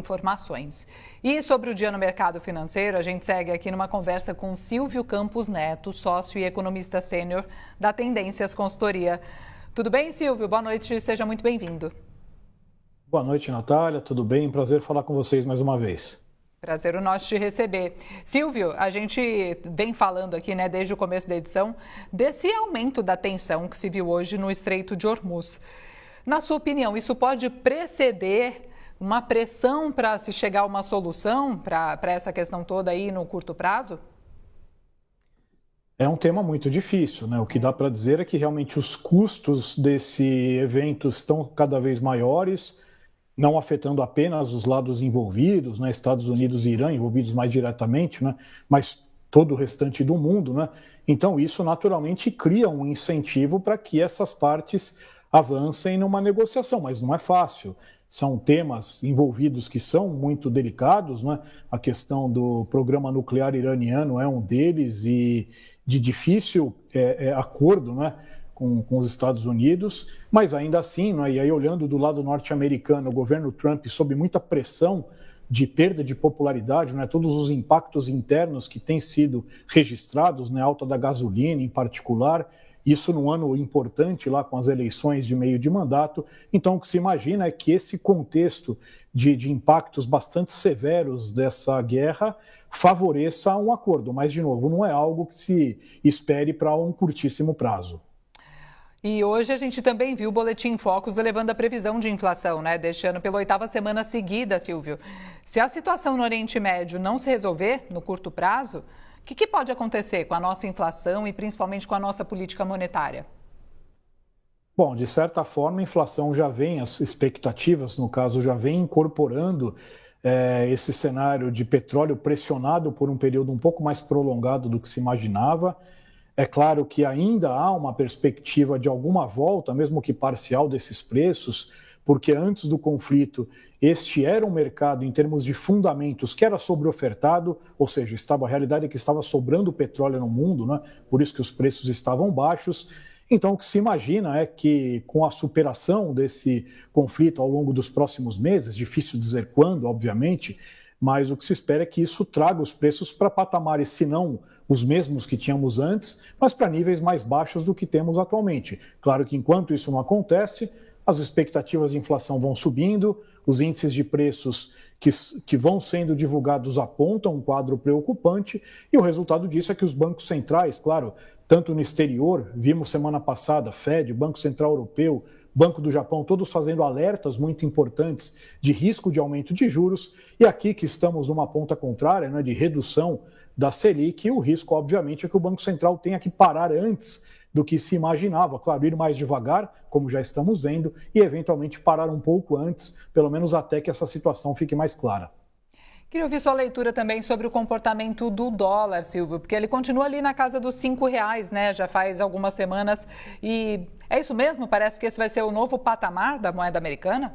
Informações. E sobre o dia no mercado financeiro, a gente segue aqui numa conversa com Silvio Campos Neto, sócio e economista sênior da Tendências Consultoria. Tudo bem, Silvio? Boa noite, seja muito bem-vindo. Boa noite, Natália. Tudo bem? Prazer falar com vocês mais uma vez. Prazer o nosso te receber. Silvio, a gente vem falando aqui, né, desde o começo da edição, desse aumento da tensão que se viu hoje no Estreito de Hormuz. Na sua opinião, isso pode preceder uma pressão para se chegar a uma solução para essa questão toda aí no curto prazo? É um tema muito difícil, né? O que dá para dizer é que realmente os custos desse evento estão cada vez maiores, não afetando apenas os lados envolvidos, né? Estados Unidos e Irã envolvidos mais diretamente, né? Mas todo o restante do mundo, né? Então isso naturalmente cria um incentivo para que essas partes avancem numa negociação, mas não é fácil. São temas envolvidos que são muito delicados, né? A questão do programa nuclear iraniano é um deles e de difícil acordo, né? Com os Estados Unidos, mas ainda assim, né? E aí olhando do lado norte-americano, o governo Trump sob muita pressão de perda de popularidade, né? Todos os impactos internos que têm sido registrados, né? Alta da gasolina em particular, isso num ano importante lá com as eleições de meio de mandato. Então, o que se imagina é que esse contexto de impactos bastante severos dessa guerra favoreça um acordo. Mas, de novo, não é algo que se espere para um curtíssimo prazo. E hoje a gente também viu o Boletim Focus elevando a previsão de inflação, né, deste ano pela 8ª semana seguida, Silvio. Se a situação no Oriente Médio não se resolver no curto prazo, o que pode acontecer com a nossa inflação e principalmente com a nossa política monetária? Bom, de certa forma, a inflação já vem, as expectativas, no caso, já vem incorporando esse cenário de petróleo pressionado por um período um pouco mais prolongado do que se imaginava. É claro que ainda há uma perspectiva de alguma volta, mesmo que parcial, desses preços, porque antes do conflito, este era um mercado, em termos de fundamentos, que era sobreofertado, ou seja, a realidade é que estava sobrando petróleo no mundo, né? Por isso que os preços estavam baixos. Então, o que se imagina é que, com a superação desse conflito ao longo dos próximos meses, difícil dizer quando, obviamente, mas o que se espera é que isso traga os preços para patamares, se não os mesmos que tínhamos antes, mas para níveis mais baixos do que temos atualmente. Claro que, enquanto isso não acontece, as expectativas de inflação vão subindo, os índices de preços que vão sendo divulgados apontam um quadro preocupante, e o resultado disso é que os bancos centrais, claro, tanto no exterior, vimos semana passada, Fed, Banco Central Europeu, Banco do Japão, todos fazendo alertas muito importantes de risco de aumento de juros, e aqui que estamos numa ponta contrária, né, de redução da Selic, e o risco, obviamente, é que o Banco Central tenha que parar antes do que se imaginava, claro, ir mais devagar, como já estamos vendo, e eventualmente parar um pouco antes, pelo menos até que essa situação fique mais clara. Queria ouvir sua leitura também sobre o comportamento do dólar, Silvio, porque ele continua ali na casa dos R$ 5, né? Já faz algumas semanas. E é isso mesmo? Parece que esse vai ser o novo patamar da moeda americana?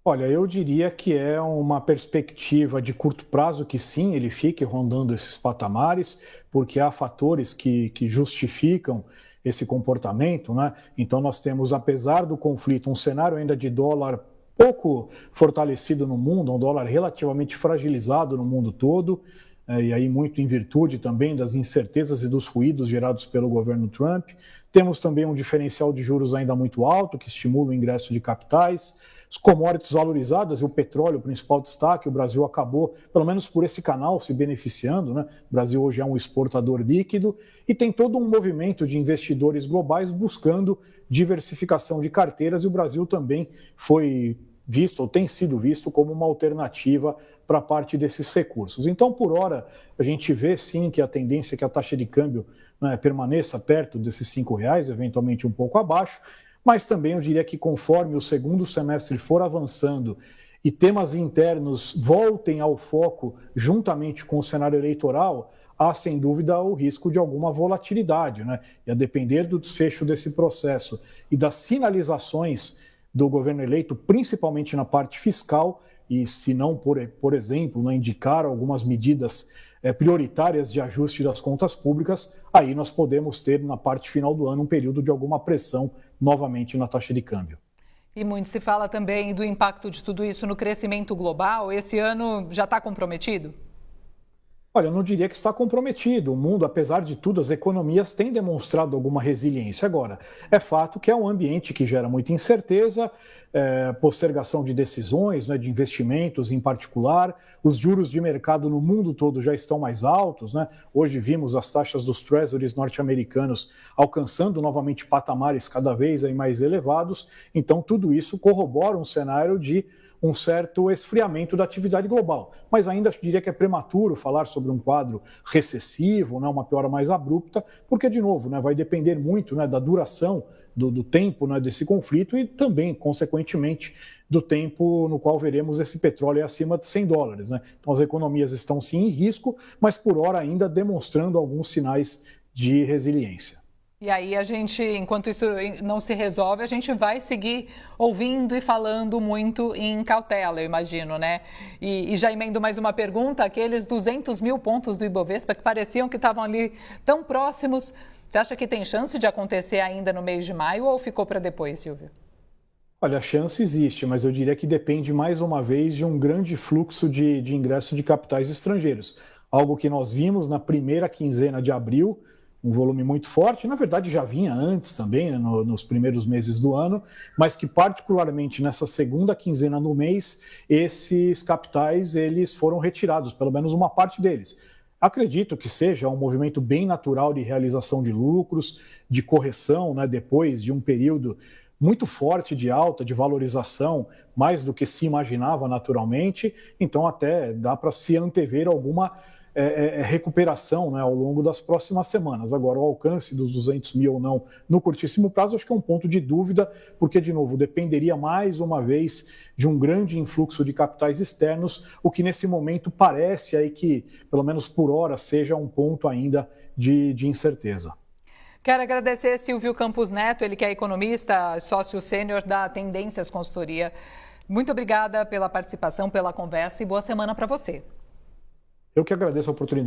Olha, eu diria que é uma perspectiva de curto prazo que sim, ele fique rondando esses patamares, porque há fatores que justificam esse comportamento, né? Então nós temos, apesar do conflito, um cenário ainda de dólar pouco fortalecido no mundo, um dólar relativamente fragilizado no mundo todo, e aí muito em virtude também das incertezas e dos ruídos gerados pelo governo Trump. Temos também um diferencial de juros ainda muito alto, que estimula o ingresso de capitais. As commodities valorizadas e o petróleo, o principal destaque, o Brasil acabou, pelo menos por esse canal, se beneficiando, né? O Brasil hoje é um exportador líquido e tem todo um movimento de investidores globais buscando diversificação de carteiras, e o Brasil também foi visto, ou tem sido visto, como uma alternativa para parte desses recursos. Então, por hora, a gente vê sim que a tendência é que a taxa de câmbio, né, permaneça perto desses R$ 5, eventualmente um pouco abaixo, mas também eu diria que conforme o segundo semestre for avançando e temas internos voltem ao foco juntamente com o cenário eleitoral, há sem dúvida o risco de alguma volatilidade, né? E a depender do desfecho desse processo e das sinalizações do governo eleito, principalmente na parte fiscal, e se não, por exemplo, não indicar algumas medidas prioritárias de ajuste das contas públicas, aí nós podemos ter, na parte final do ano, um período de alguma pressão novamente na taxa de câmbio. E muito se fala também do impacto de tudo isso no crescimento global. Esse ano já está comprometido? Olha, eu não diria que está comprometido. O mundo, apesar de tudo, as economias têm demonstrado alguma resiliência. Agora, é fato que é um ambiente que gera muita incerteza, postergação de decisões, né, de investimentos em particular. Os juros de mercado no mundo todo já estão mais altos, né? Hoje vimos as taxas dos treasuries norte-americanos alcançando novamente patamares cada vez aí mais elevados. Então, tudo isso corrobora um cenário de um certo esfriamento da atividade global. Mas ainda diria que é prematuro falar sobre um quadro recessivo, né, uma piora mais abrupta, porque, de novo, né, vai depender muito, né, da duração do tempo, né, desse conflito e também, consequentemente, do tempo no qual veremos esse petróleo acima de $100. Né? Então, as economias estão sim em risco, mas por hora ainda demonstrando alguns sinais de resiliência. E aí a gente, enquanto isso não se resolve, a gente vai seguir ouvindo e falando muito em cautela, eu imagino, né? E já emendo mais uma pergunta, aqueles 200 mil pontos do Ibovespa que pareciam que estavam ali tão próximos, você acha que tem chance de acontecer ainda no mês de maio ou ficou para depois, Silvio? Olha, a chance existe, mas eu diria que depende mais uma vez de um grande fluxo de ingresso de capitais estrangeiros. Algo que nós vimos na primeira quinzena de abril, um volume muito forte, na verdade já vinha antes também, né, nos primeiros meses do ano, mas que particularmente nessa segunda quinzena do mês, esses capitais eles foram retirados, pelo menos uma parte deles. Acredito que seja um movimento bem natural de realização de lucros, de correção, né, depois de um período muito forte de alta, de valorização, mais do que se imaginava naturalmente, então até dá para se antever alguma recuperação, né, ao longo das próximas semanas. Agora, o alcance dos 200 mil ou não no curtíssimo prazo, acho que é um ponto de dúvida, porque, de novo, dependeria mais uma vez de um grande influxo de capitais externos, o que nesse momento parece aí que, pelo menos por hora, seja um ponto ainda de incerteza. Quero agradecer Silvio Campos Neto, ele que é economista, sócio sênior da Tendências Consultoria. Muito obrigada pela participação, pela conversa e boa semana para você. Eu que agradeço a oportunidade.